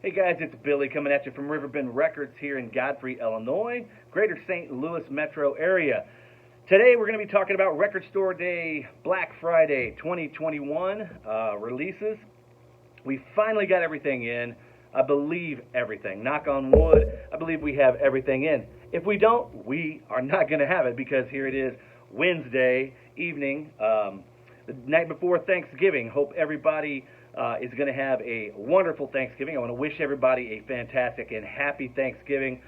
Hey guys, it's Billy coming at you from RiverBend Records here in Godfrey, Illinois, Greater St. Louis metro area. Today we're going to be talking about Record Store Day, Black Friday 2021 releases. We finally got everything in. I believe everything. Knock on wood, I believe we have everything in. If we don't, we are not going to have it because here it is, Wednesday evening, the night before Thanksgiving. Hope everybody is going to have a wonderful Thanksgiving. I want to wish everybody a fantastic and happy Thanksgiving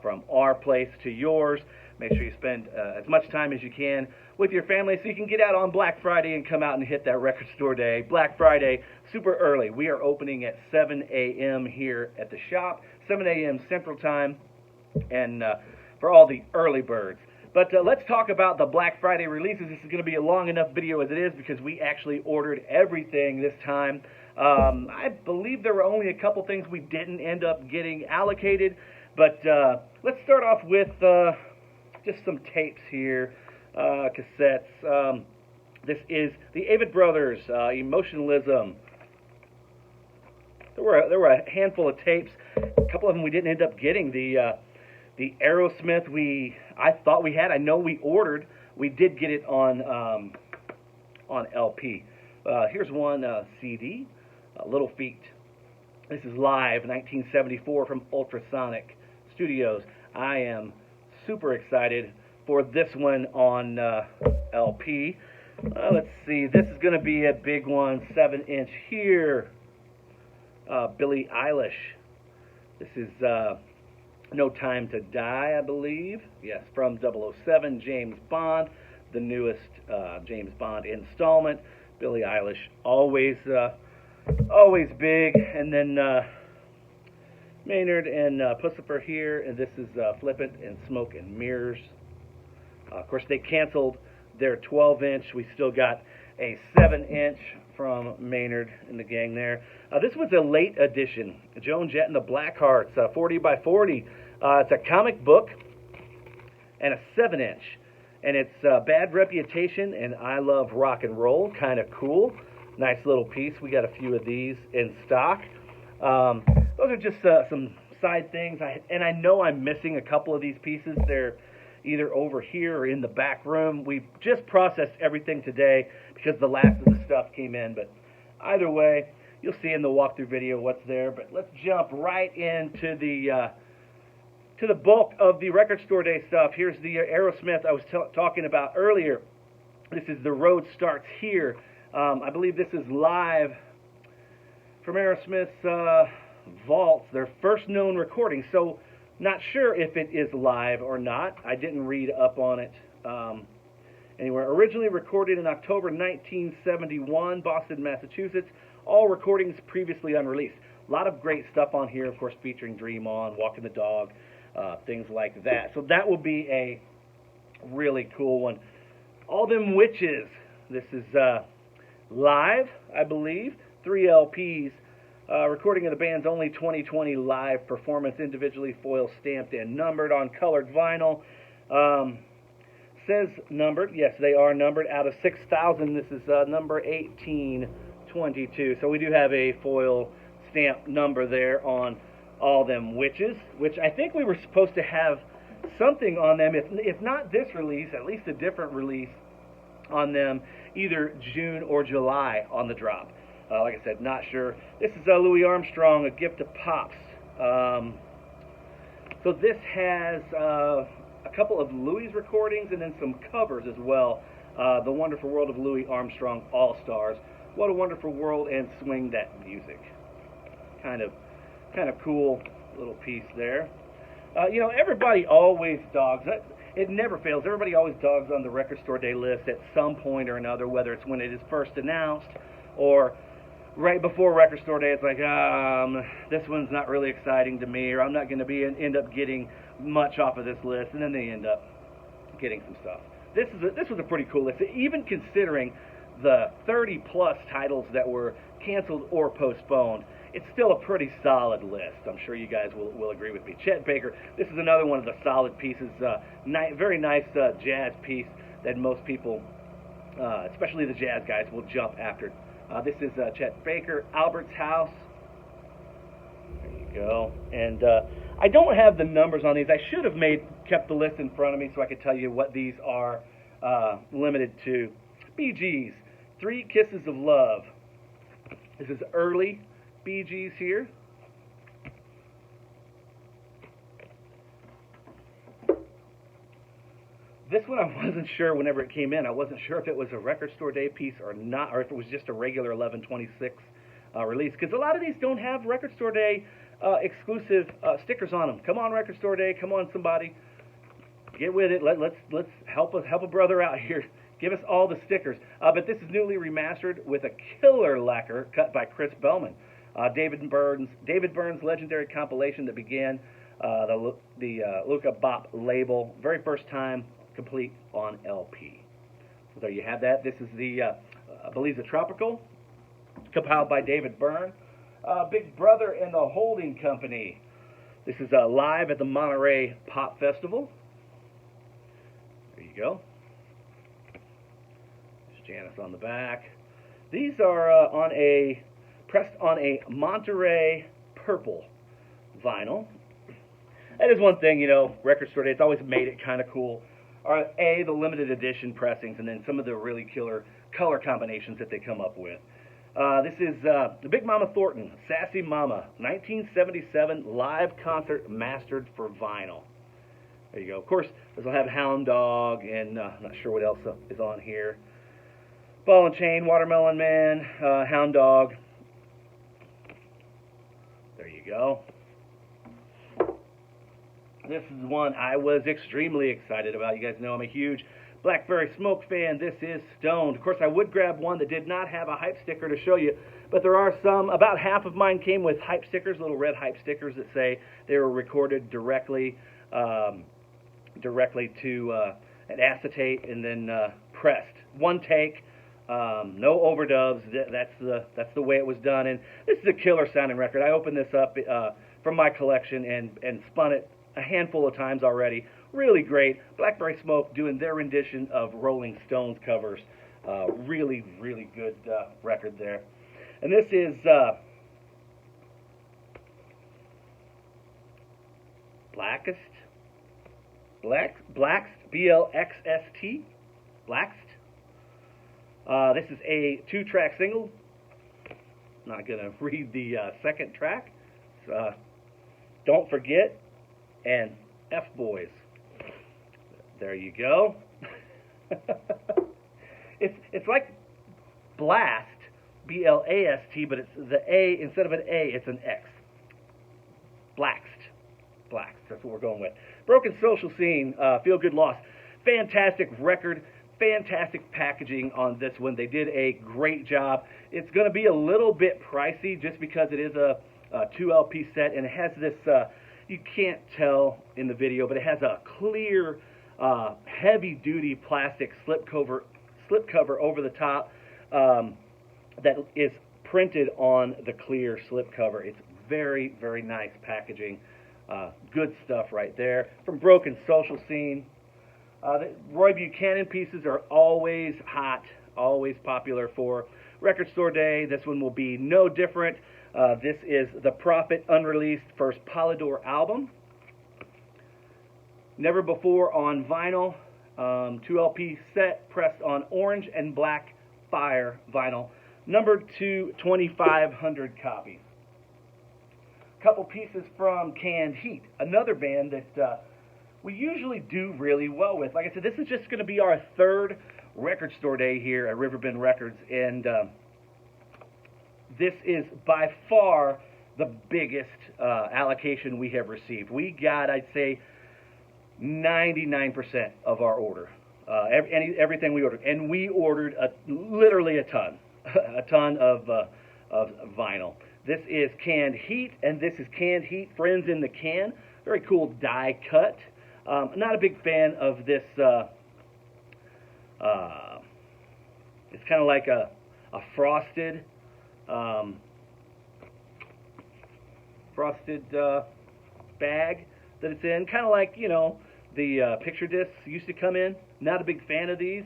from our place to yours. Make sure you spend as much time as you can with your family so you can get out on Black Friday and come out and hit that Record Store Day. Black Friday, super early. We are opening at 7 a.m. here at the shop, 7 a.m. Central Time, and for all the early birds. But let's talk about the Black Friday releases. This is going to be a long enough video as it is because we actually ordered everything this time. I believe there were only a couple things we didn't end up getting allocated. But let's start off with just some tapes here, cassettes. This is the Avett Brothers, Emotionalism. There were a handful of tapes. A couple of them we didn't end up getting. The Aerosmith I thought we had. I know we ordered. We did get it on LP. Here's one CD, Little Feat. This is live, 1974 from Ultrasonic Studios. I am super excited for this one on LP. Let's see. This is going to be a big one, 7-inch here. Billie Eilish. This is No Time to Die, I believe. Yes, from 007, James Bond, the newest James Bond installment. Billie Eilish, always big. And then Maynard and Pussifer here, and this is Flippant and Smoke and Mirrors. Of course, they canceled their 12-inch. We still got a 7-inch from Maynard and the gang there. This was a late edition. Joan Jett and the Blackhearts, 40 by 40. It's a comic book and a 7-inch. And it's Bad Reputation and I Love Rock and Roll. Kind of cool. Nice little piece. We got a few of these in stock. Those are just some side things. And I know I'm missing a couple of these pieces. They're either over here or in the back room. We've just processed everything today because the last of the stuff came in. But either way, you'll see in the walkthrough video what's there. But let's jump right into the bulk of the Record Store Day stuff. Here's the Aerosmith I was talking about earlier. This is The Road Starts Here. I believe this is live from Aerosmith's vaults, their first known recording. So not sure if it is live or not. I didn't read up on it anywhere. Originally recorded in October 1971, Boston, Massachusetts. All recordings previously unreleased. A lot of great stuff on here, of course, featuring Dream On, Walking the Dog, things like that. So that will be a really cool one. All Them Witches. This is live, I believe. 3 LPs. Recording of the band's only 2020 live performance, individually foil stamped and numbered on colored vinyl. Says numbered. Yes, they are numbered. Out of 6,000, this is number 1822. So we do have a foil stamp number there on All Them Witches, which I think we were supposed to have something on them, if not this release, at least a different release on them, either June or July on the drop. Like I said, not sure. This is Louis Armstrong, A Gift of Pops. So this has a couple of Louis recordings and then some covers as well. The Wonderful World of Louis Armstrong All-Stars. What a Wonderful World, and Swing That Music. Kind of cool little piece there. You know, everybody always dogs. It never fails. Everybody always dogs on the Record Store Day list at some point or another, whether it's when it is first announced or right before Record Store Day. It's like, this one's not really exciting to me, or I'm not going to end up getting much off of this list, and then they end up getting some stuff. This was a pretty cool list, even considering the 30-plus titles that were canceled or postponed. It's still a pretty solid list. I'm sure you guys will agree with me. Chet Baker, this is another one of the solid pieces. Very nice jazz piece that most people, especially the jazz guys, will jump after. This is Chet Baker, Albert's House. There you you go. And I don't have the numbers on these. I should have kept the list in front of me so I could tell you what these are limited to. Bee Gees, Three Kisses of Love. This is early Bee Gees here. This one I wasn't sure whenever it came in. I wasn't sure if it was a Record Store Day piece or not, or if it was just a regular 11/26 release. Because a lot of these don't have Record Store Day exclusive stickers on them. Come on, Record Store Day. Come on, somebody. Get with it. Let's help a brother out here. Give us all the stickers. But this is newly remastered with a killer lacquer cut by Chris Bellman. David Byrne's legendary compilation that began the Luca Bop label. Very first time complete on LP. So there you have that. This is the, I believe, the Tropical, compiled by David Byrne. Big Brother and the Holding Company. This is live at the Monterey Pop Festival. There you go. Janice on the back. These are pressed on a Monterey purple vinyl. That is one thing, Record Store Day, it's always made it kind of cool. The limited edition pressings, and then some of the really killer color combinations that they come up with. This is the Big Mama Thornton, Sassy Mama, 1977 live concert mastered for vinyl. There you go. Of course, this will have Hound Dog, and I'm not sure what else is on here. Ball and Chain, Watermelon Man, Hound Dog. There you go. This is one I was extremely excited about. You guys know I'm a huge Blackberry Smoke fan. This is Stoned. Of course, I would grab one that did not have a hype sticker to show you, but there are some. About half of mine came with hype stickers, little red hype stickers that say they were recorded directly to an acetate and then pressed. One take, no overdubs. That's the way it was done. And this is a killer sounding record. I opened this up from my collection and spun it a handful of times already. Really great. Blackberry Smoke doing their rendition of Rolling Stones covers. Really, really good record there. And this is Blackst, B-L-X-S-T, Blackst. This is a 2-track single. Not going to read the second track. Don't Forget and F-Boys. There you go. It's like Blast, B-L-A-S-T, but it's the A, instead of an A, it's an X. Blackst. That's what we're going with. Broken Social Scene, Feel Good Loss. Fantastic record. Fantastic packaging on this one. They did a great job. It's going to be a little bit pricey just because it is a 2 LP set, and it has this, you can't tell in the video, but it has a clear, heavy-duty plastic slipcover over the top that is printed on the clear slipcover. It's very, very nice packaging. Good stuff right there. From Broken Social Scene. The Roy Buchanan pieces are always hot, always popular for Record Store Day. This one will be no different. This is The Prophet unreleased first Polydor album. Never Before on vinyl. 2 LP set pressed on orange and black fire vinyl. Numbered to 2,500 copies. Couple pieces from Canned Heat, another band that we usually do really well with. Like I said, this is just going to be our 3rd Record Store Day here at RiverBend Records, and this is by far the biggest allocation we have received. We got, I'd say, 99% of our order, everything we ordered, and we ordered literally a ton of vinyl. This is Canned Heat, and this is Canned Heat Friends in the Can. Very cool die cut. Not a big fan of this. It's kind of like a frosted bag that it's in. Kind of like, the picture discs used to come in. Not a big fan of these,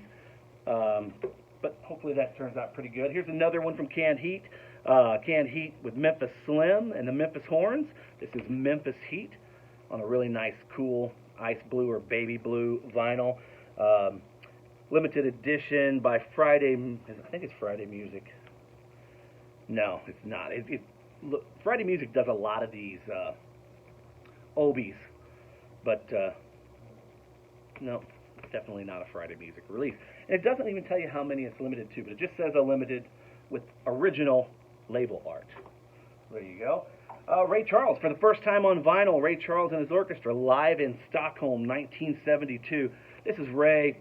but hopefully that turns out pretty good. Here's another one from Canned Heat. Canned Heat with Memphis Slim and the Memphis Horns. This is Memphis Heat on a really nice, cool ice blue or baby blue vinyl. Limited edition by Friday, I think it's Friday Music. No, it's not. Look, Friday Music does a lot of these Obies, but no, it's definitely not a Friday Music release. And it doesn't even tell you how many it's limited to, but it just says a limited with original label art. There you go. Ray Charles, for the first time on vinyl, Ray Charles and his orchestra live in Stockholm, 1972. This is Ray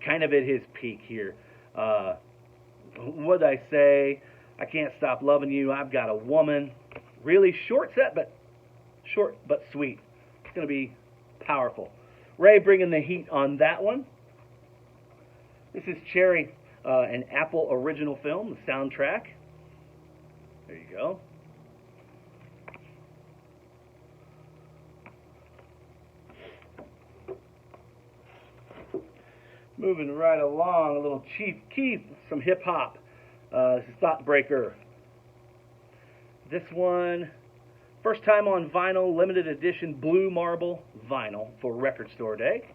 kind of at his peak here. What'd I say? I Can't Stop Loving You, I've Got a Woman. Really short set, but short but sweet. It's going to be powerful. Ray bringing the heat on that one. This is Cherry, an Apple original film, the soundtrack. There you go. Moving right along, a little Chief Keef, some hip-hop. This is Thoughtbreaker. This one, first time on vinyl, limited edition blue marble vinyl for Record Store Day.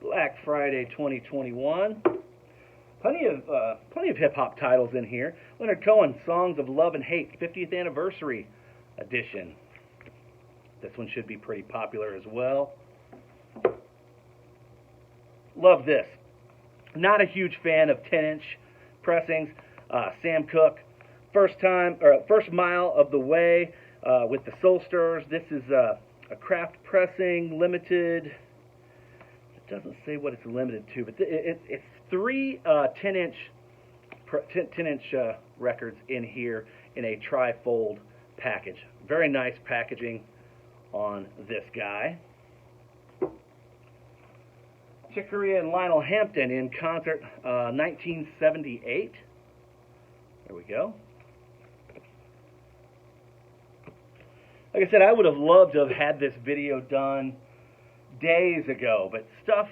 Black Friday 2021. Plenty of hip-hop titles in here. Leonard Cohen, Songs of Love and Hate, 50th Anniversary Edition. This one should be pretty popular as well. Love this. Not a huge fan of 10-inch pressings. Sam Cooke, first mile of the way with the Soul Stirrers. This is a craft pressing, limited. It doesn't say what it's limited to, but it's three 10-inch records in here in a tri-fold package. Very nice packaging on this guy. Chick Corea and Lionel Hampton in concert, 1978. There we go. Like I said, I would have loved to have had this video done days ago, but stuff,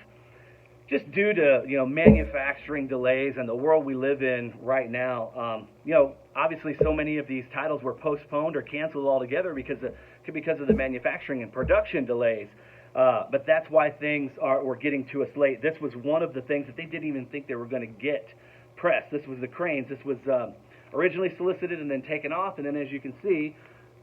just due to manufacturing delays and the world we live in right now, obviously so many of these titles were postponed or canceled altogether because of the manufacturing and production delays. But that's why things were getting to us late. This was one of the things that they didn't even think they were going to get pressed. This was the Cranes. This was originally solicited and then taken off, and then as you can see,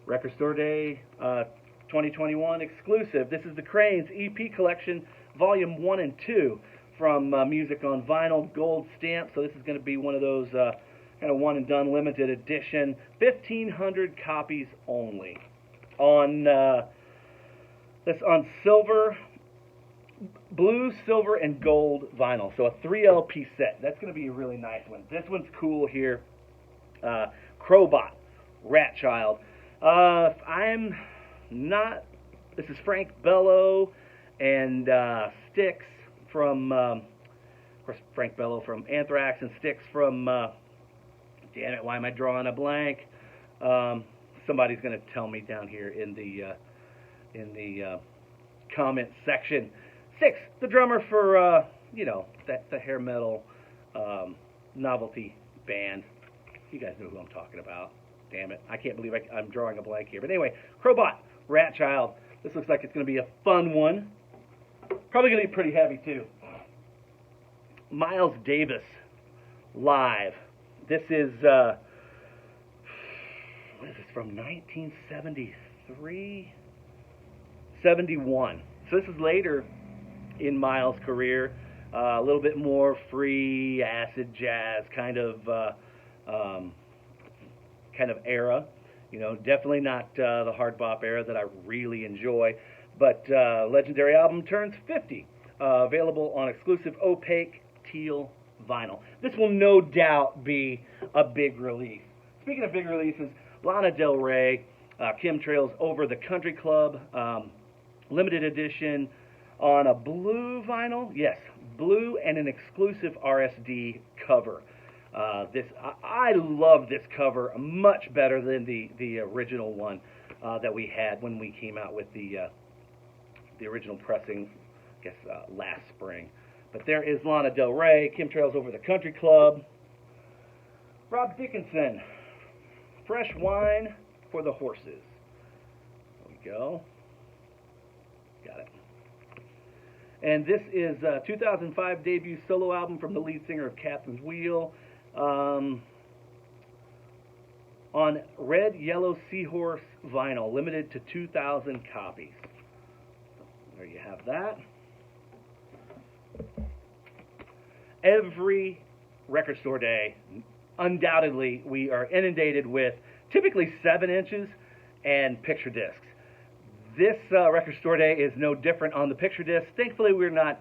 Record Store Day 2021 exclusive. This is the Cranes EP Collection, Volume 1 and 2 from Music on Vinyl, gold stamp. So this is going to be one of those kind of one-and-done limited edition, 1,500 copies only. On silver, blue, silver, and gold vinyl. So a 3 LP set. That's going to be a really nice one. This one's cool here. Crowbot, Rat Child. I'm not. This is Frank Bello and Styx from, of course, Frank Bello from Anthrax and Styx from. Damn it! Why am I drawing a blank? Somebody's going to tell me down here in the comment section. Styx, the drummer for the hair metal novelty band. You guys know who I'm talking about. Damn it. I can't believe I'm drawing a blank here. But anyway, Crowbot, Rat Child. This looks like it's going to be a fun one. Probably going to be pretty heavy, too. Miles Davis, live. This is, what is this, from 1973? 71. So this is later in Miles' career. A little bit more free, acid jazz kind of era, definitely not the hard bop era that I really enjoy, but legendary album turns 50, available on exclusive opaque teal vinyl. This will no doubt be a big release. Speaking of big releases, Lana Del Rey, Chemtrails Over the Country Club, limited edition on a blue vinyl, yes, blue and an exclusive RSD cover. I love this cover much better than the original one that we had when we came out with the original pressing, I guess, last spring. But there is Lana Del Rey, Chemtrails Over the Country Club. Rob Dickinson Fresh Wine for the Horses. There we go. Got it. And this is a 2005 debut solo album from the lead singer of Captain's Wheel. On red, yellow seahorse vinyl, limited to 2,000 copies. There you have that. Every record store day, undoubtedly, we are inundated with typically 7 inches and picture discs. This record store day is no different on the picture discs. Thankfully, we're not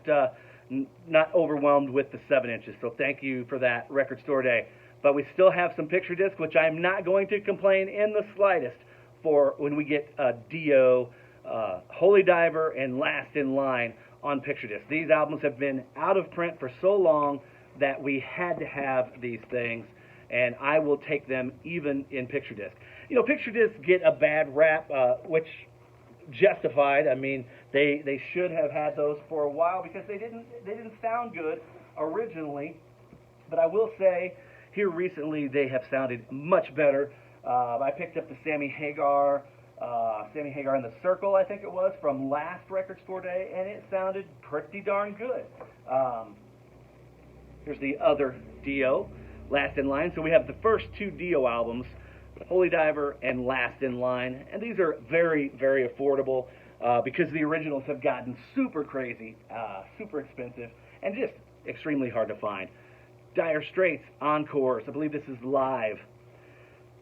overwhelmed with the 7 inches, so thank you for that, record store day. But we still have some picture discs, which I'm not going to complain in the slightest for when we get Dio, Holy Diver, and Last in Line on picture discs. These albums have been out of print for so long that we had to have these things, and I will take them even in picture disc. You know, picture discs get a bad rap, which justified. I mean, they should have had those for a while because they didn't sound good originally. But I will say, here recently they have sounded much better. I picked up the Sammy Hagar in the Circle, I think it was, from last record store day, and it sounded pretty darn good. Here's the other Dio, Last in Line. So we have the first 2 Dio albums, Holy Diver and Last in Line, and these are very, very affordable because the originals have gotten super crazy, super expensive, and just extremely hard to find. Dire Straits, Encores, I believe this is live.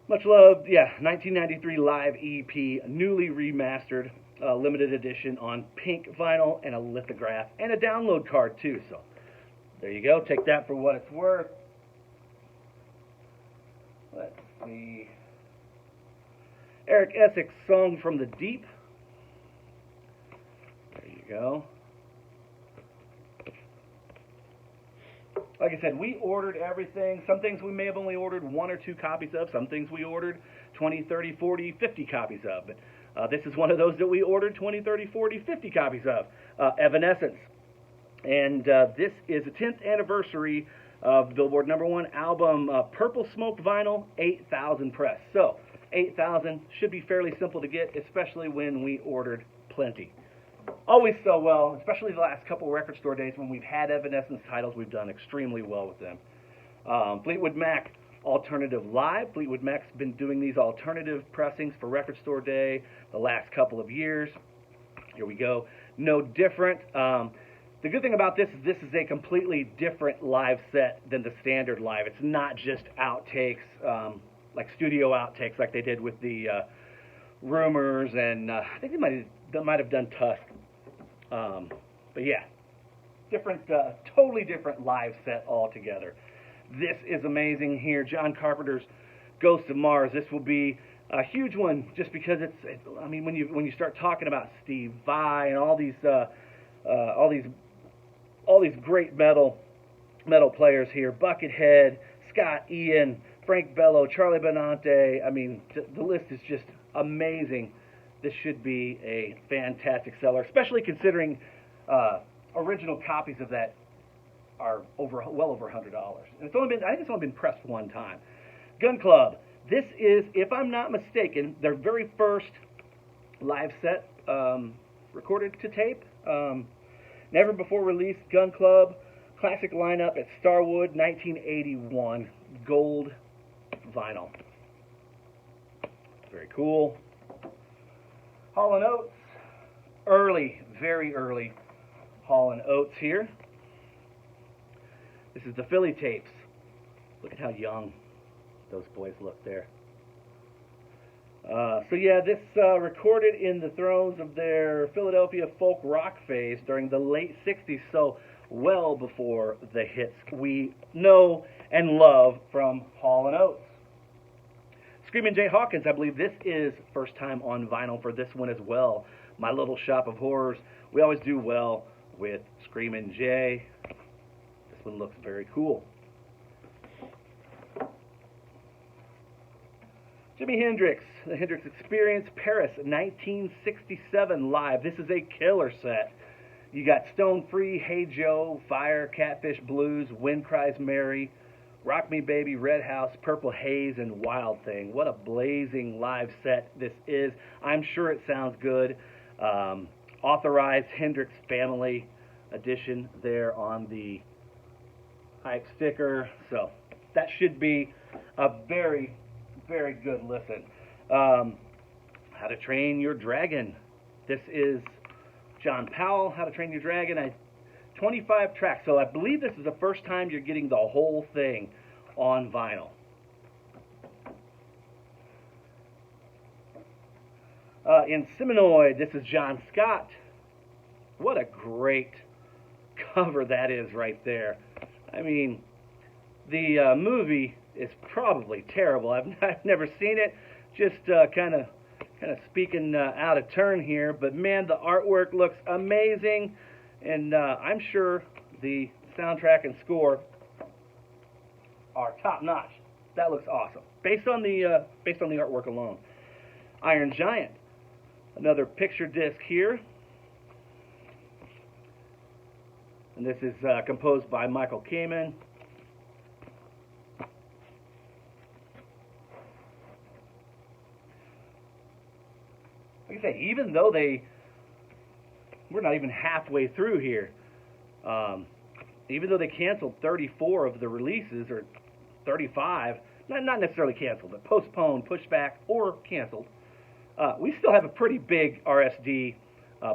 Much loved, 1993 live EP, newly remastered, limited edition on pink vinyl and a lithograph, and a download card too, so there you go, take that for what it's worth. Let's see. Eric Essex, Song from the Deep. There you go. Like I said, we ordered everything. Some things we may have only ordered 1 or 2 copies of. Some things we ordered 20, 30, 40, 50 copies of. But this is one of those that we ordered 20, 30, 40, 50 copies of. Evanescence. And this is the 10th anniversary of Billboard #1 album, Purple Smoke Vinyl, 8,000 press. So, 8,000 should be fairly simple to get, especially when we ordered plenty. Always so well, especially the last couple record store days when we've had Evanescence titles, we've done extremely well with them. Fleetwood Mac, Alternative Live. Fleetwood Mac's been doing these alternative pressings for record store day the last couple of years. Here we go. No different. The good thing about this is a completely different live set than the standard live. It's not just outtakes, like studio outtakes like they did with the Rumors, and I think they might have done Tusk. But yeah, different, totally different live set altogether. This is amazing here. John Carpenter's Ghost of Mars. This will be a huge one just because it's I mean, when you start talking about Steve Vai and all these great metal players here, Buckethead, Scott Ian, Frank Bello, Charlie Benante. I mean, the list is just amazing. This should be a fantastic seller, especially considering original copies of that are well over $100. And I think it's only been pressed 1 time. Gun Club. This is, if I'm not mistaken, their very first live set recorded to tape. Never before released Gun Club, classic lineup at Starwood, 1981, gold vinyl. Very cool. Hall & Oates, early, very early Hall & Oates here. This is the Philly tapes. Look at how young those boys look there. So yeah, this recorded in the throes of their Philadelphia folk rock phase during the late 60s, so well before the hits we know and love from Hall & Oates. Screamin' Jay Hawkins, I believe this is first time on vinyl for this one as well. My Little Shop of Horrors. We always do well with Screamin' Jay. This one looks very cool. Jimi Hendrix, the Hendrix Experience, Paris, 1967 live. This is a killer set. You got Stone Free, Hey Joe, Fire, Catfish Blues, Wind Cries Mary, Rock Me Baby, Red House, Purple Haze, and Wild Thing. What a blazing live set this is. I'm sure it sounds good. Authorized Hendrix Family Edition there on the hype sticker. So that should be a very, very good listen. How to Train Your Dragon. This is John Powell, How to Train Your Dragon. 25 tracks. So I believe this is the first time you're getting the whole thing on vinyl. In Seminoid, this is John Scott. What a great cover that is right there. I mean, the movie is probably terrible. I've never seen it. Just kind of speaking out of turn here, but man, the artwork looks amazing. And I'm sure the soundtrack and score are top notch. That looks awesome. Based on the artwork alone. Iron Giant, another picture disc here, and this is composed by Michael Kamen. Like I say, even though we're not even halfway through here. Even though they canceled 34 of the releases, or 35, not necessarily canceled, but postponed, pushed back, or canceled, we still have a pretty big RSD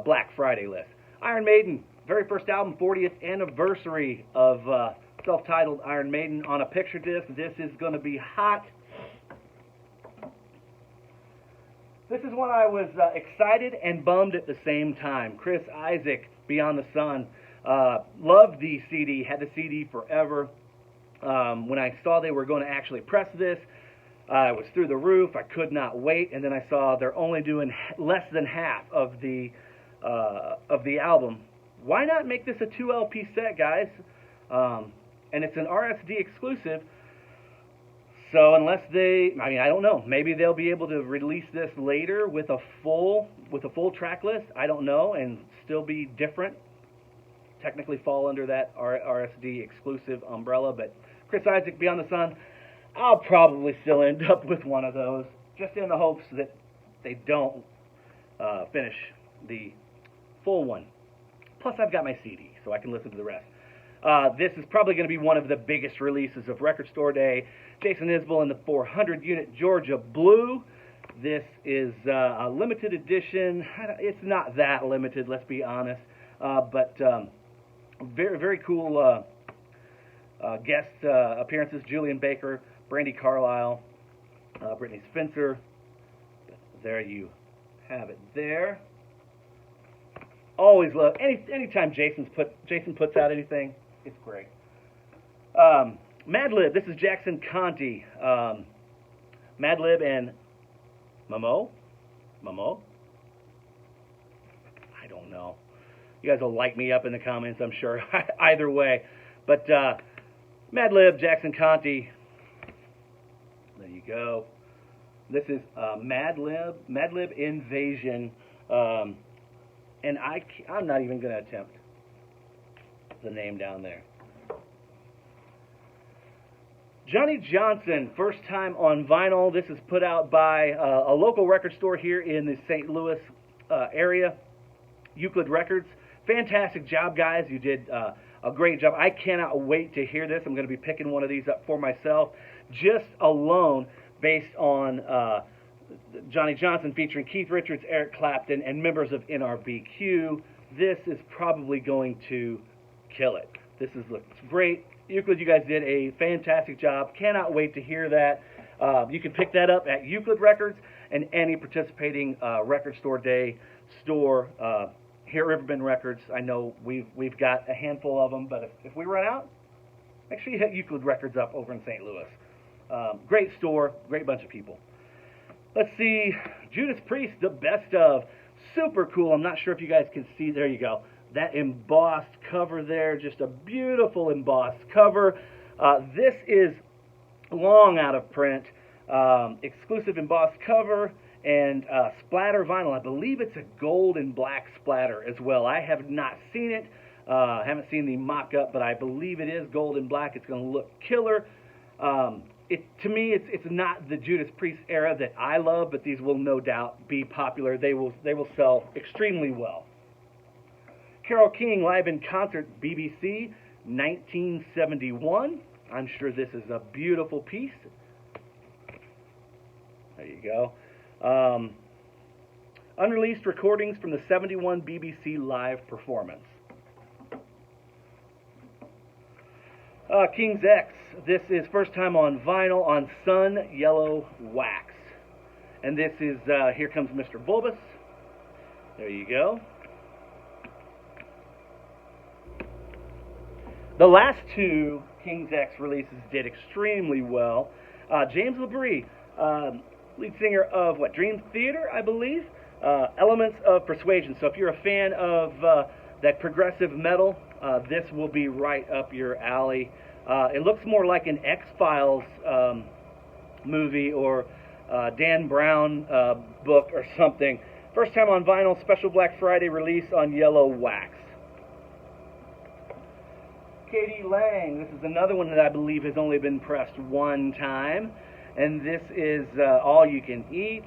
Black Friday list. Iron Maiden, very first album, 40th anniversary of self-titled Iron Maiden on a picture disc. This is going to be hot. This is when I was excited and bummed at the same time. Chris Isaak, Beyond the Sun. Loved the CD, had the CD forever. When I saw they were going to actually press this, I was through the roof. I could not wait. And then I saw they're only doing less than half of the album. Why not make this a 2 LP set, guys? And it's an RSD exclusive. So unless I don't know. Maybe they'll be able to release this later with a full track list. I don't know, and still be different. Technically fall under that RSD exclusive umbrella. But Chris Isaak, Beyond the Sun, I'll probably still end up with one of those, just in the hopes that they don't finish the full one. Plus, I've got my CD, so I can listen to the rest. This is probably going to be one of the biggest releases of Record Store Day. Jason Isbell in the 400-unit Georgia Blue. This is a limited edition. It's not that limited, let's be honest. But very, very cool guest appearances. Julian Baker, Brandi Carlile, Brittany Spencer. There you have it there. Always love, anytime Jason puts out anything, it's great. Madlib, this is Jackson Conte. Madlib and Momo? I don't know. You guys will light me up in the comments, I'm sure. Either way. But Madlib, Jackson Conte. There you go. This is Madlib Invasion. And I'm not even going to attempt the name down there. Johnny Johnson, first time on vinyl. This is put out by a local record store here in the St. Louis area, Euclid Records. Fantastic job, guys. You did a great job. I cannot wait to hear this. I'm going to be picking one of these up for myself, just alone based on Johnny Johnson featuring Keith Richards, Eric Clapton, and members of NRBQ. This is probably going to kill it. Looks great. Euclid, you guys did a fantastic job. Cannot wait to hear that. You can pick that up at Euclid Records and any participating Record Store Day store here at RiverBend Records. I know we've got a handful of them, but if we run out, make sure you hit Euclid Records up over in St. Louis. Great store, great bunch of people. Let's see, Judas Priest, The Best Of. Super cool. I'm not sure if you guys can see. There you go. That embossed cover there, just a beautiful embossed cover. This is long out of print. Exclusive embossed cover and splatter vinyl. I believe it's a gold and black splatter as well. I have not seen it. Haven't seen the mock-up, but I believe it is gold and black. It's going to look killer. To me, it's not the Judas Priest era that I love, but these will no doubt be popular. They will sell extremely well. Carole King live in concert, BBC, 1971. I'm sure this is a beautiful piece. There you go. Unreleased recordings from the 71 BBC live performance. King's X. This is first time on vinyl on Sun Yellow Wax. And this is Here Comes Mr. Bulbous. There you go. The last two King's X releases did extremely well. James LaBrie, lead singer of Dream Theater, I believe. Elements of Persuasion. So if you're a fan of that progressive metal, this will be right up your alley. It looks more like an X-Files movie or Dan Brown book or something. First time on vinyl, special Black Friday release on Yellow Wax. K.D. Lang, this is another one that I believe has only been pressed one time. And this is All You Can Eat.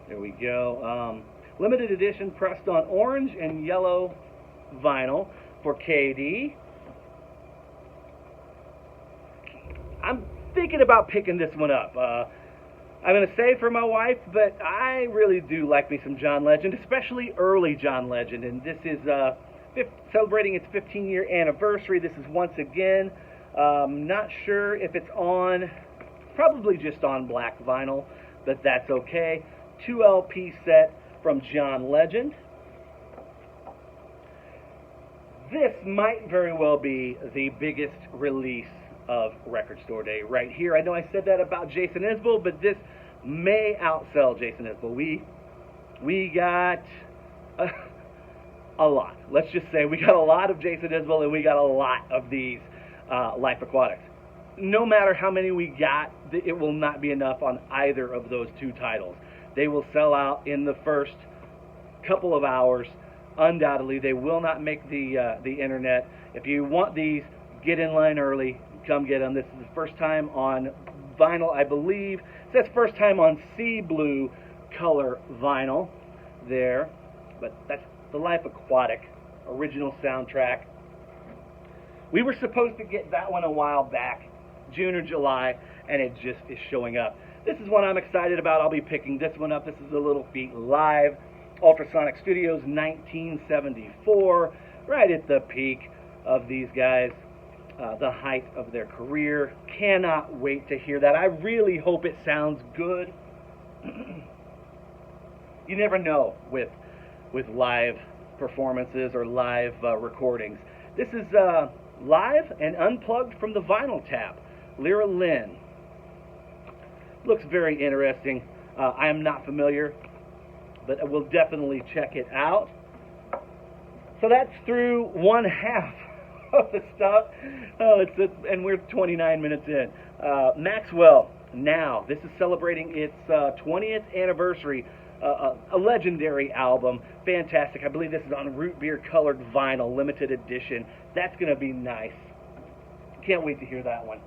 There we go. Limited edition pressed on orange and yellow vinyl for KD. I'm thinking about picking this one up. I'm going to say for my wife, but I really do like me some John Legend, especially early John Legend. And this is celebrating its 15-year anniversary. This is once again, not sure if it's on, probably just on black vinyl, but that's okay. 2 LP set from John Legend. This might very well be the biggest release of Record Store Day right here. I know I said that about Jason Isbell, but this may outsell Jason Isbell. We got a lot. Let's just say we got a lot of Jason Isbell and we got a lot of these Life Aquatics. No matter how many we got, it will not be enough on either of those two titles. They will sell out in the first couple of hours. Undoubtedly, they will not make the internet. If you want these, get in line early. Come get them. This is the first time on vinyl, I believe. It says first time on sea blue color vinyl there. But that's the Life Aquatic original soundtrack. We were supposed to get that one a while back, June or July, and it just is showing up. This is one I'm excited about. I'll be picking this one up. This is the Little Feat Live, Ultrasonic Studios, 1974, right at the peak of these guys, the height of their career. Cannot wait to hear that. I really hope it sounds good. You never know with live performances or live recordings. This is live and unplugged from the vinyl tap. Lyra Lynn. Looks very interesting. I am not familiar, but I will definitely check it out. So that's through one half of the stuff. And we're 29 minutes in. Maxwell Now. This is celebrating its 20th anniversary. A legendary album. Fantastic. I believe this is on root beer colored vinyl, limited edition. That's going to be nice. Can't wait to hear that one.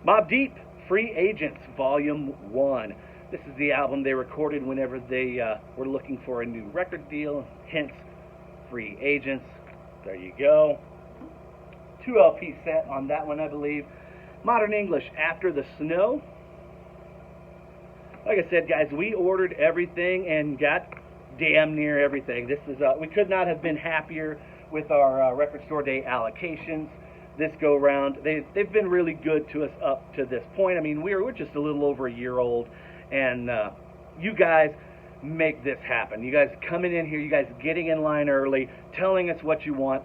Mobb Deep, Free Agents, Volume 1. This is the album they recorded whenever they were looking for a new record deal, hence Free Agents. There you go. 2 LP set on that one, I believe. Modern English, After the Snow. Like I said, guys, we ordered everything and got damn near everything. This is we could not have been happier with our Record Store Day allocations this go round. They've been really good to us up to this point. I mean, we're just a little over a year old, and you guys make this happen. You guys coming in here, you guys getting in line early, telling us what you want.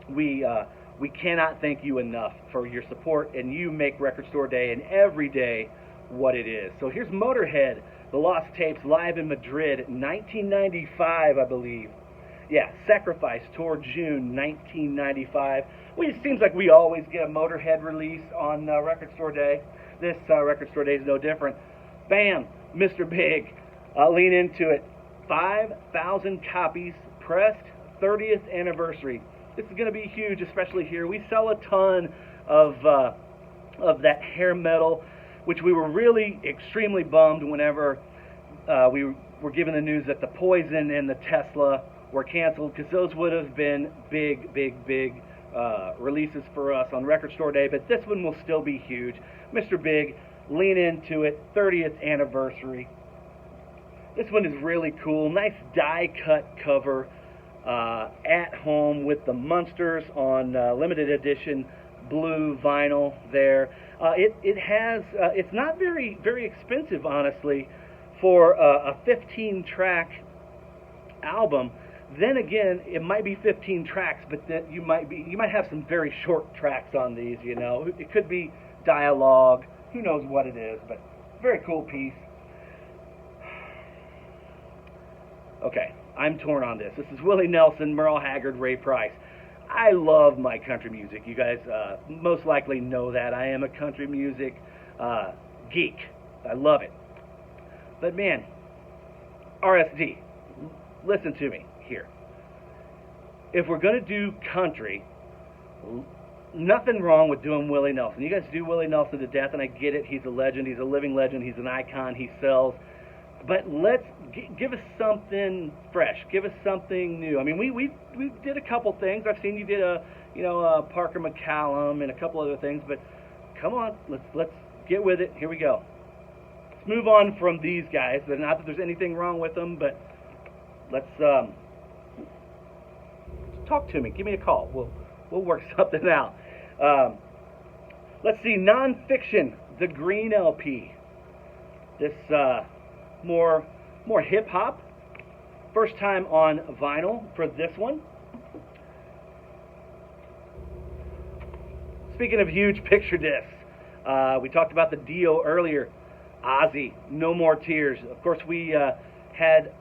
We cannot thank you enough for your support, and you make Record Store Day and every day what it is. So here's Motorhead, The Lost Tapes, live in Madrid, 1995, I believe. Yeah, Sacrifice Tour, June 1995. It seems like we always get a Motorhead release on Record Store Day. This Record Store Day is no different. Bam, Mr. Big. Lean into it. 5,000 copies pressed, 30th anniversary. This is going to be huge, especially here. We sell a ton of that hair metal, which we were really extremely bummed whenever we were given the news that the Poison and the Tesla were canceled, because those would have been big releases for us on Record Store Day. But this one will still be huge. Mr. Big, lean into it. 30th anniversary. This one is really cool. Nice die-cut cover at home with the Munsters on limited edition blue vinyl there. It has it's not very expensive, honestly, for a 15-track album. Then again, it might be 15 tracks, but then you might have some very short tracks on these. You know, it could be dialogue. Who knows what it is? But very cool piece. Okay, I'm torn on this. This is Willie Nelson, Merle Haggard, Ray Price. I love my country music. You guys most likely know that. I am a country music geek. I love it. But man, RSD, listen to me here. If we're going to do country, nothing wrong with doing Willie Nelson. You guys do Willie Nelson to death, and I get it. He's a legend. He's a living legend. He's an icon. He sells. But let's give us something fresh. Give us something new. I mean, we did a couple things. I've seen you did a Parker McCallum and a couple other things. But come on, let's get with it. Here we go. Let's move on from these guys. Not that there's anything wrong with them, but let's talk to me. Give me a call. We'll work something out. Let's see. Nonfiction, the Green LP. This more hip hop. First time on vinyl for this one. Speaking of huge picture discs, we talked about the Dio earlier. Ozzy, No More Tears. Of course, we had,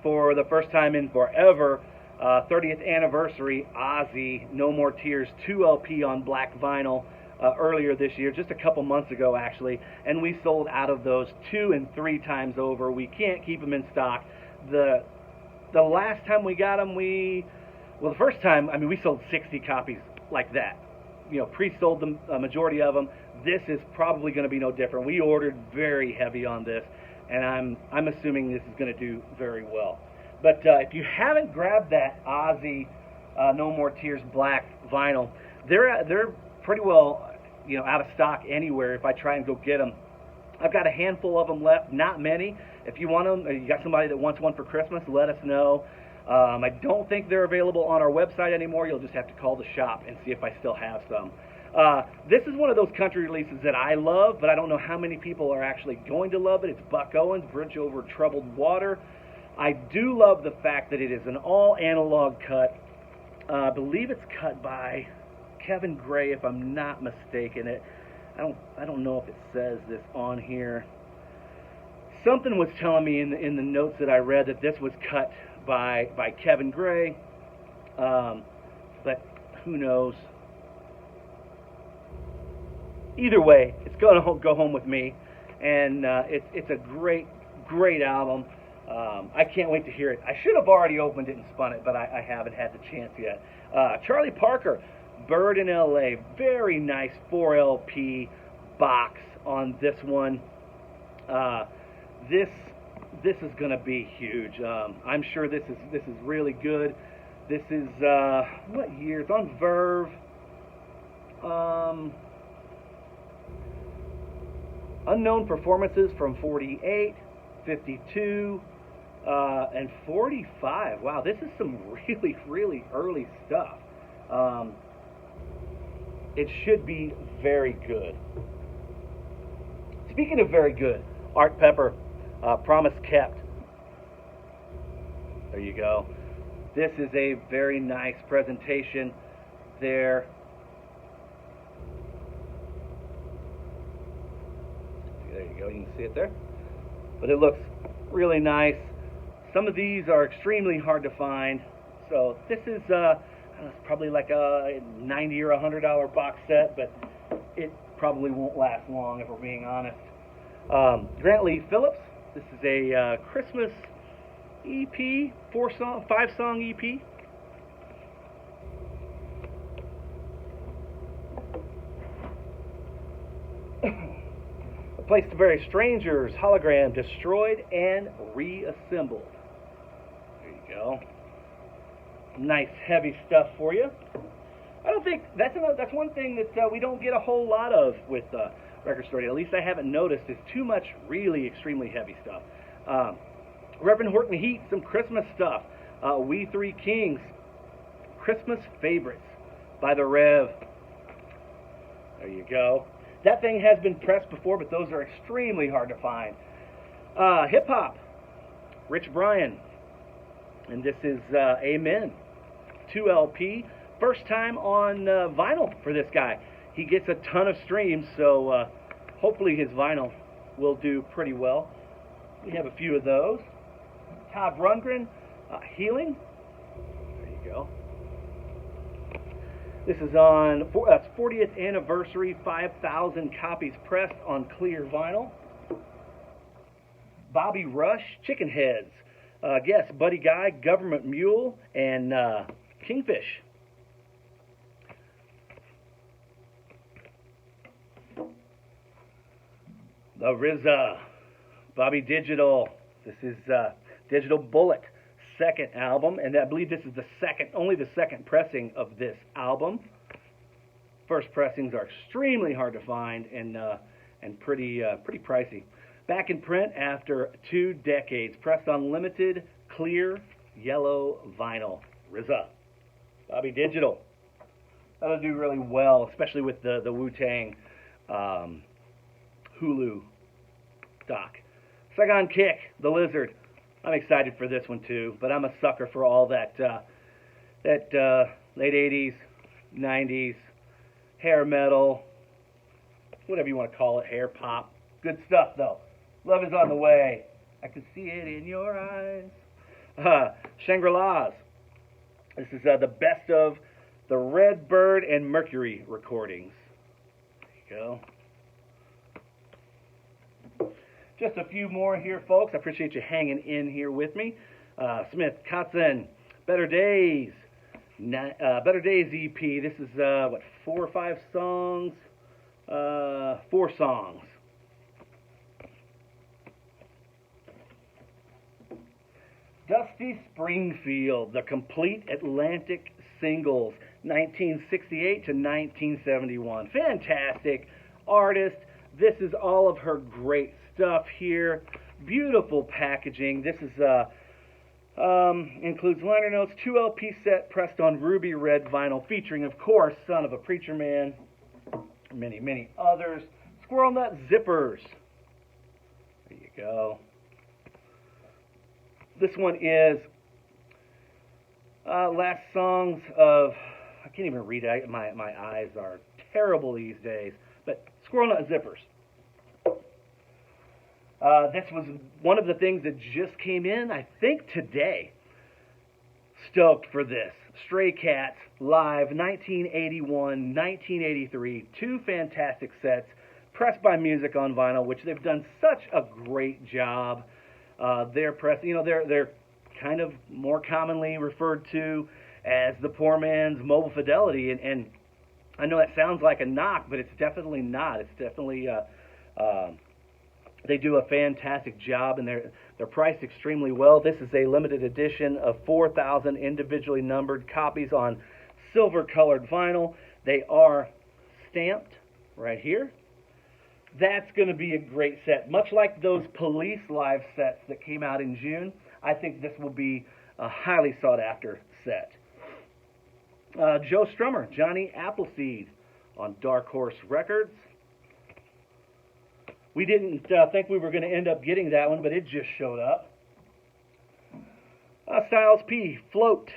for the first time in forever, 30th anniversary Ozzy, No More Tears 2 LP on black vinyl earlier this year, just a couple months ago actually, and we sold out of those 2 and 3 times over. We can't keep them in stock. The last time we got them, the first time, I mean, we sold 60 copies like that. You know, pre-sold the majority of them. This is probably going to be no different. We ordered very heavy on this, and I'm assuming this is going to do very well. But if you haven't grabbed that Ozzy No More Tears black vinyl, they're pretty well out of stock anywhere if I try and go get them. I've got a handful of them left, not many. If you want them, or you got somebody that wants one for Christmas, let us know. I don't think they're available on our website anymore. You'll just have to call the shop and see if I still have some. This is one of those country releases that I love, but I don't know how many people are actually going to love it. It's Buck Owens, Bridge Over Troubled Water. I do love the fact that it is an all analog cut. I believe it's cut by Kevin Gray, if I'm not mistaken. I don't know if it says this on here. Something was telling me in the notes that I read that this was cut by Kevin Gray, but who knows? Either way, it's going to go home with me, and it's a great album. I can't wait to hear it. I should have already opened it and spun it, but I haven't had the chance yet. Charlie Parker, Bird in L.A., very nice 4 LP box on this one. This is going to be huge. I'm sure this is really good. This is what year? It's on Verve. Unknown performances from 48, 52, and 45. Wow, this is some really early stuff. It should be very good. Speaking of very good, Art Pepper, Promise Kept. There you go. This is a very nice presentation there. There you go, you can see it there. But it looks really nice. Some of these are extremely hard to find. So this is it's probably like a $90 or $100 box set, but it probably won't last long if we're being honest. Grant Lee Phillips. This is a Christmas EP, 5-song EP. A Place to Bury Strangers, Hologram, Destroyed and Reassembled. There you go. Nice heavy stuff for you. I don't think that's one thing that we don't get a whole lot of with Record Store Day. At least I haven't noticed. Is too much really extremely heavy stuff. Reverend Horton Heat, some Christmas stuff. We Three Kings, Christmas Favorites by the Rev. There you go. That thing has been pressed before, but those are extremely hard to find. Hip Hop, Rich Brian, and this is Amen, 2 LP. First time on vinyl for this guy. He gets a ton of streams, so hopefully his vinyl will do pretty well. We have a few of those. Todd Rundgren, Healing. There you go. This is on 40th anniversary, 5,000 copies pressed on clear vinyl. Bobby Rush, Chicken Heads. Guess Buddy Guy, Government Mule, and Kingfish. The RZA, Bobby Digital. This is Digital Bullet, second album, and I believe this is only the second pressing of this album. First pressings are extremely hard to find and pretty pricey. Back in print after 2 decades, pressed on limited clear yellow vinyl. RZA, Bobby Digital. That'll do really well, especially with the Wu-Tang Hulu doc. Saigon Kick, The Lizard. I'm excited for this one too, but I'm a sucker for all that late 80s, 90s, hair metal, whatever you want to call it, hair pop. Good stuff though. Love is on the way. I can see it in your eyes. Shangri-La's. This is the best of the Redbird and Mercury recordings. There you go. Just a few more here, folks. I appreciate you hanging in here with me. Smith, Kotzen, Better Days. Better Days EP. This is, 4 or 5 songs? 4 songs. Dusty Springfield, the Complete Atlantic Singles, 1968 to 1971. Fantastic artist. This is all of her great stuff here. Beautiful packaging. This is includes liner notes, 2 LP set pressed on ruby red vinyl, featuring, of course, Son of a Preacher Man, many others. Squirrel Nut Zippers. There you go. This one is last songs of, I can't even read it. My eyes are terrible these days. But Squirrel Nut Zippers. This was one of the things that just came in, I think, today. Stoked for this. Stray Cats Live, 1981, 1983. 2 fantastic sets, pressed by Music on Vinyl, which they've done such a great job. They're kind of more commonly referred to as the poor man's Mobile Fidelity, and I know that sounds like a knock, but it's definitely not. It's definitely they do a fantastic job, and they're priced extremely well. This is a limited edition of 4,000 individually numbered copies on silver-colored vinyl. They are stamped right here. That's going to be a great set. Much like those Police live sets that came out in June, I think this will be a highly sought-after set. Joe Strummer, Johnny Appleseed on Dark Horse Records. We didn't think we were going to end up getting that one, but it just showed up. Styles P, Float.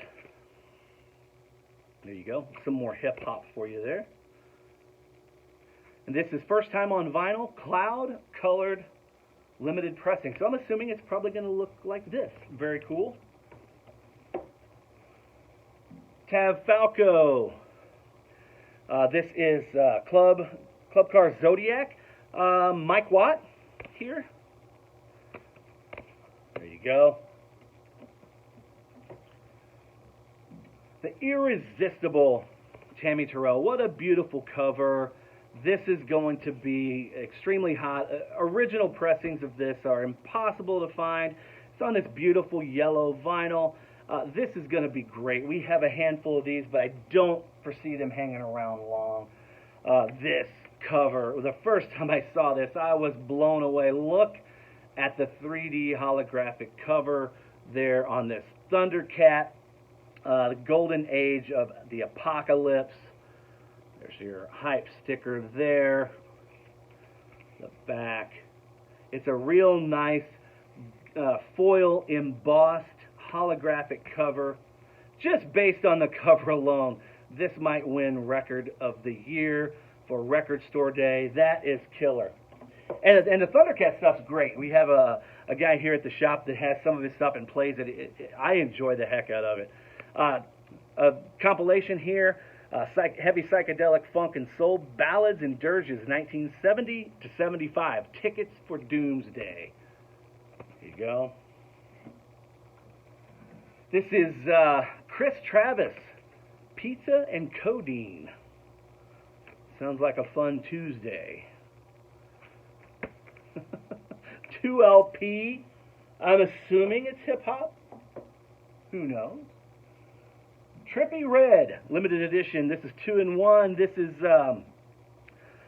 There you go. Some more hip-hop for you there. And this is first time on vinyl, cloud-colored limited pressing. So I'm assuming it's probably going to look like this. Very cool. Tav Falco. This is Club Car Zodiac. Mike Watt here. There you go. The Irresistible Tammy Terrell. What a beautiful cover. This is going to be extremely hot. Original pressings of this are impossible to find. It's on this beautiful yellow vinyl. This is going to be great. We have a handful of these, but I don't foresee them hanging around long. This cover, the first time I saw this, I was blown away. Look at the 3D holographic cover there on this Thundercat, the golden age of the apocalypse. There's your hype sticker there. The back. It's a real nice foil embossed holographic cover. Just based on the cover alone, this might win Record of the Year for Record Store Day. That is killer. And the Thundercat stuff's great. We have a guy here at the shop that has some of his stuff and plays it. I enjoy the heck out of it. A compilation here, heavy psychedelic funk and soul ballads and dirges, 1970 to 75. Tickets for Doomsday. There you go. This is Chris Travis, Pizza and Codeine. Sounds like a fun Tuesday. 2LP. I'm assuming it's hip-hop. Who knows? Trippy Red, limited edition. This is 2 in 1. This is A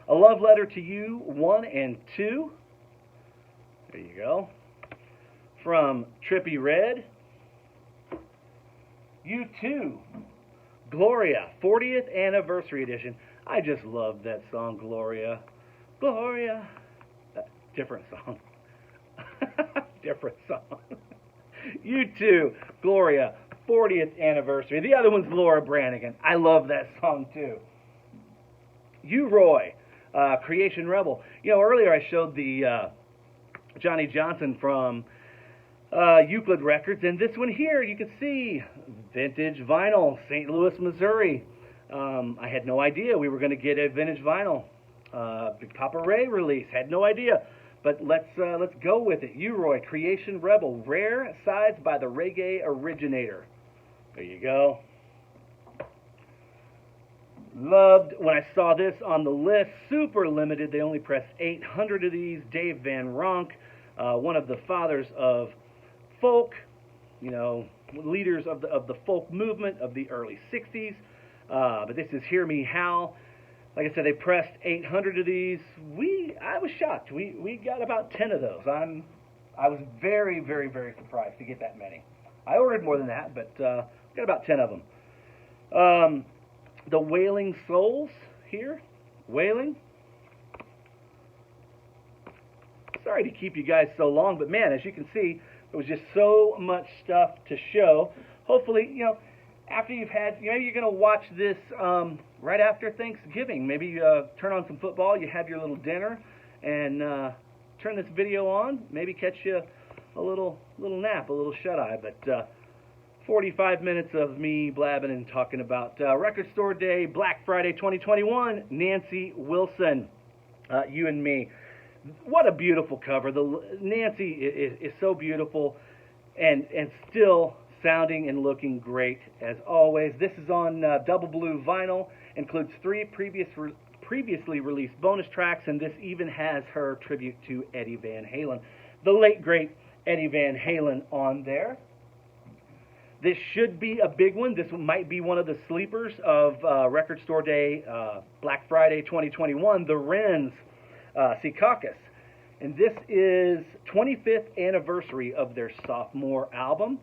Love Letter to You, 1 and 2. There you go. From Trippy Red. U2, Gloria, 40th Anniversary Edition. I just love that song, Gloria. Gloria. Different song. Different song. U2, Gloria, 40th Anniversary. The other one's Laura Branigan. I love that song, too. U-Roy, Creation Rebel. You know, earlier I showed the Johnny Johnson from Euclid Records, and this one here, you can see vintage vinyl, St. Louis, Missouri. I had no idea we were going to get a vintage vinyl. Big Papa Ray release, had no idea. But let's go with it. U-Roy, Creation Rebel, Rare Sides by the Reggae Originator. There you go. Loved when I saw this on the list. Super limited. They only pressed 800 of these. Dave Van Ronk, one of the fathers of folk, you know, leaders of the folk movement of the early 60s. But this is Hear Me Howl. Like I said, they pressed 800 of these. I was shocked. We got about 10 of those. I was very, very, very surprised to get that many. I ordered more than that, but got about 10 of them. The Wailing Souls here. Wailing. Sorry to keep you guys so long, but man, as you can see, there was just so much stuff to show. Hopefully, you know, after you've had, maybe you're going to watch this right after Thanksgiving. Maybe you turn on some football, you have your little dinner, and turn this video on. Maybe catch you a little nap, a little shut-eye. But 45 minutes of me blabbing and talking about Record Store Day, Black Friday 2021, Nancy Wilson, You and Me. What a beautiful cover. Nancy is so beautiful and still sounding and looking great as always. This is on double blue vinyl, includes 3 previously released bonus tracks, and this even has her tribute to Eddie Van Halen, the late great Eddie Van Halen, on there. This should be a big one. This might be one of the sleepers of Record Store Day, Black Friday 2021, the Wrens, Secaucus. And this is 25th anniversary of their sophomore album.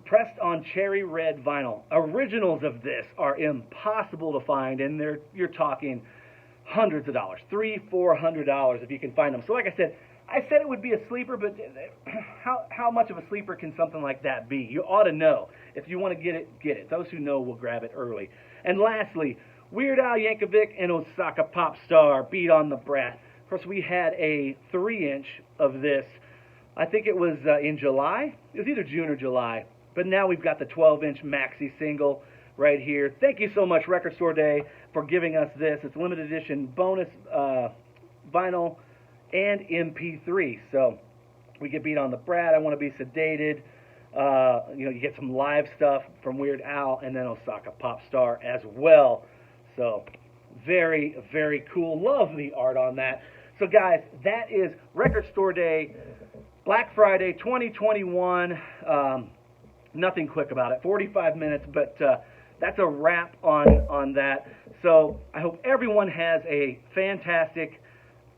Pressed on cherry red vinyl. Originals of this are impossible to find, and you're talking hundreds of dollars, $300-400 if you can find them. So like I said it would be a sleeper, but how much of a sleeper can something like that be? You ought to know. If you want to get it. Those who know will grab it early. And lastly, Weird Al Yankovic and Osaka Pop Star, Beat on the Brat. Of course, we had a 3-inch of this. I think it was in July. It was either June or July. But now we've got the 12-inch maxi single right here. Thank you so much, Record Store Day, for giving us this. It's limited edition bonus vinyl and MP3. So we get Beat on the Brat, I Want to Be Sedated. You get some live stuff from Weird Al, and then Osaka Pop Star as well. So Very, very cool. Love the art on that. So, guys, that is Record Store Day, Black Friday 2021. Nothing quick about it. 45 minutes, but that's a wrap on that. So I hope everyone has a fantastic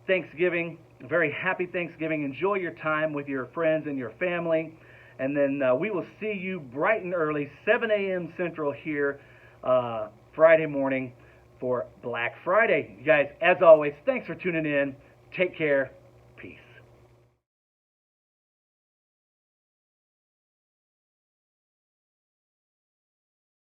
Thanksgiving, a very happy Thanksgiving. Enjoy your time with your friends and your family. And then we will see you bright and early, 7 a.m. Central here, Friday morning for Black Friday. You guys, as always, thanks for tuning in. Take care.